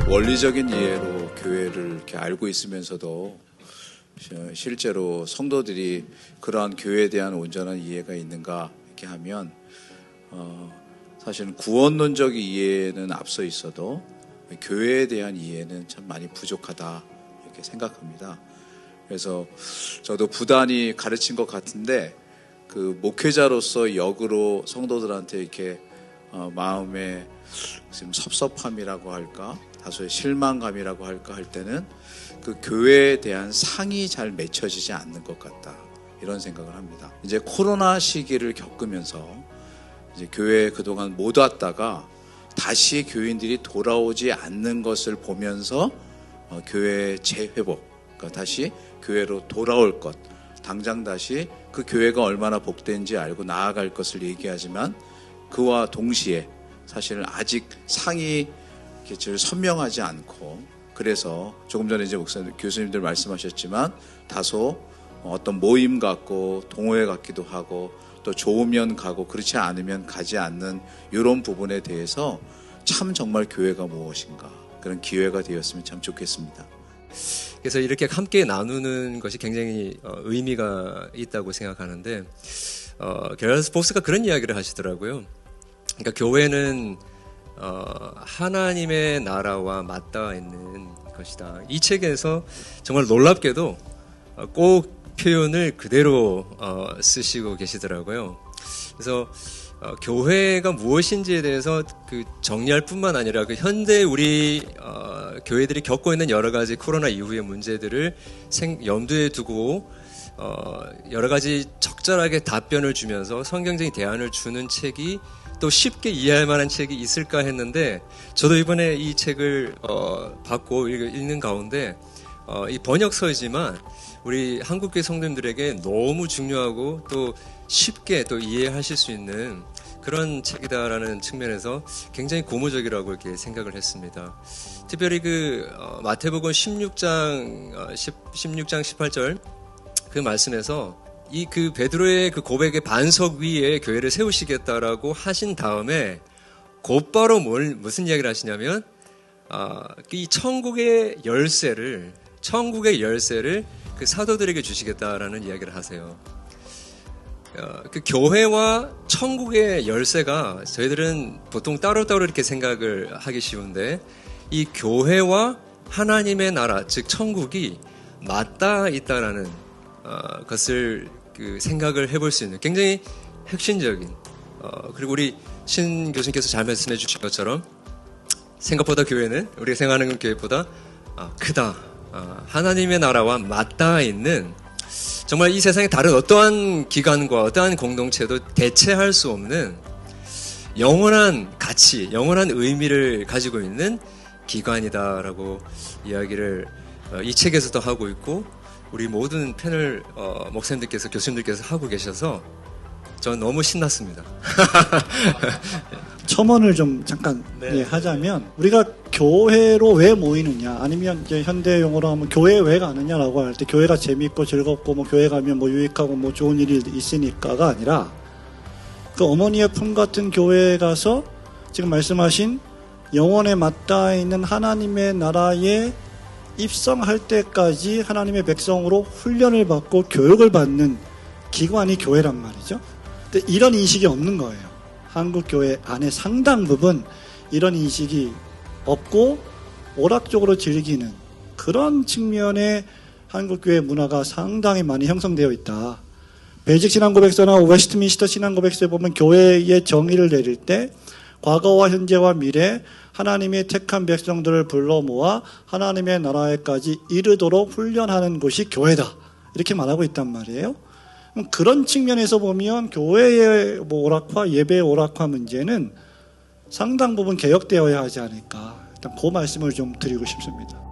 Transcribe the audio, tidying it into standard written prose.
원리적인 이해로 교회를 이렇게 알고 있으면서도 실제로 성도들이 그러한 교회에 대한 온전한 이해가 있는가 이렇게 하면 사실은 구원론적 이해는 앞서 있어도 교회에 대한 이해는 참 많이 부족하다 이렇게 생각합니다. 그래서 저도 부단히 가르친 것 같은데 그 목회자로서 역으로 성도들한테 이렇게 마음에 지금 섭섭함이라고 할까 다소의 실망감이라고 할까 할 때는 그 교회에 대한 상이 잘 맺혀지지 않는 것 같다 이런 생각을 합니다. 이제 코로나 시기를 겪으면서 이제 교회에 그동안 못 왔다가 다시 교인들이 돌아오지 않는 것을 보면서 교회의 재회복, 그러니까 다시 교회로 돌아올 것, 당장 다시 그 교회가 얼마나 복된지 알고 나아갈 것을 얘기하지만 그와 동시에 사실은 아직 상이 제일 선명하지 않고 그래서 조금 전에 이제 교수님들 말씀하셨지만 다소 어떤 모임 같고 동호회 같기도 하고 또 좋으면 가고 그렇지 않으면 가지 않는 이런 부분에 대해서 참 정말 교회가 무엇인가 그런 기회가 되었으면 참 좋겠습니다. 그래서 이렇게 함께 나누는 것이 굉장히 의미가 있다고 생각하는데 게럴스 복스가 그런 이야기를 하시더라고요. 그러니까 교회는 하나님의 나라와 맞닿아 있는 것이다. 이 책에서 정말 놀랍게도 꼭 표현을 그대로 쓰시고 계시더라고요. 그래서 교회가 무엇인지에 대해서 그 정리할 뿐만 아니라 그 현대 우리 교회들이 겪고 있는 여러 가지 코로나 이후의 문제들을 염두에 두고 여러 가지 적절하게 답변을 주면서 성경적인 대안을 주는 책이 또 쉽게 이해할 만한 책이 있을까 했는데 저도 이번에 이 책을 받고 읽는 가운데 이 번역서이지만 우리 한국교회 성도님들에게 너무 중요하고 또 쉽게 또 이해하실 수 있는 그런 책이다라는 측면에서 굉장히 고무적이라고 이렇게 생각을 했습니다. 특별히 그 마태복음 16장 18절 그 말씀에서 이 그 베드로의 그 고백의 반석 위에 교회를 세우시겠다라고 하신 다음에 곧바로 무슨 이야기를 하시냐면 이 천국의 열쇠를 그 사도들에게 주시겠다라는 이야기를 하세요. 그 교회와 천국의 열쇠가 저희들은 보통 따로따로 이렇게 생각을 하기 쉬운데 이 교회와 하나님의 나라 즉 천국이 맞닿아 있다라는 것을 그 생각을 해볼 수 있는 굉장히 핵심적인 그리고 우리 신 교수님께서 잘 말씀해 주신 것처럼 생각보다 교회는 우리가 생각하는 교회보다 크다. 하나님의 나라와 맞닿아 있는 정말 이 세상에 다른 어떠한 기관과 어떠한 공동체도 대체할 수 없는 영원한 가치, 영원한 의미를 가지고 있는 기관이다라고 이야기를 이 책에서도 하고 있고 우리 모든 패널 목사님들께서 교수님들께서 하고 계셔서 저는 너무 신났습니다. 첨언을 좀 잠깐 하자면 우리가 교회로 왜 모이느냐 아니면 이제 현대 용어로 하면 교회 왜 가느냐라고 할 때 교회가 재밌고 즐겁고 뭐 교회 가면 뭐 유익하고 뭐 좋은 일이 있으니까가 아니라 그 어머니의 품 같은 교회에 가서 지금 말씀하신 영원에 맞닿아 있는 하나님의 나라에 입성할 때까지 하나님의 백성으로 훈련을 받고 교육을 받는 기관이 교회란 말이죠. 근데 이런 인식이 없는 거예요. 한국 교회 안에 상당 부분 이런 인식이 없고 오락적으로 즐기는 그런 측면의 한국 교회 문화가 상당히 많이 형성되어 있다. 베이직 신앙고백서나 웨스트민스터 신앙고백서에 보면 교회의 정의를 내릴 때 과거와 현재와 미래 하나님의 택한 백성들을 불러 모아 하나님의 나라에까지 이르도록 훈련하는 곳이 교회다. 이렇게 말하고 있단 말이에요. 그런 측면에서 보면 교회의 오락화, 예배의 오락화 문제는 상당 부분 개혁되어야 하지 않을까. 일단 그 말씀을 좀 드리고 싶습니다.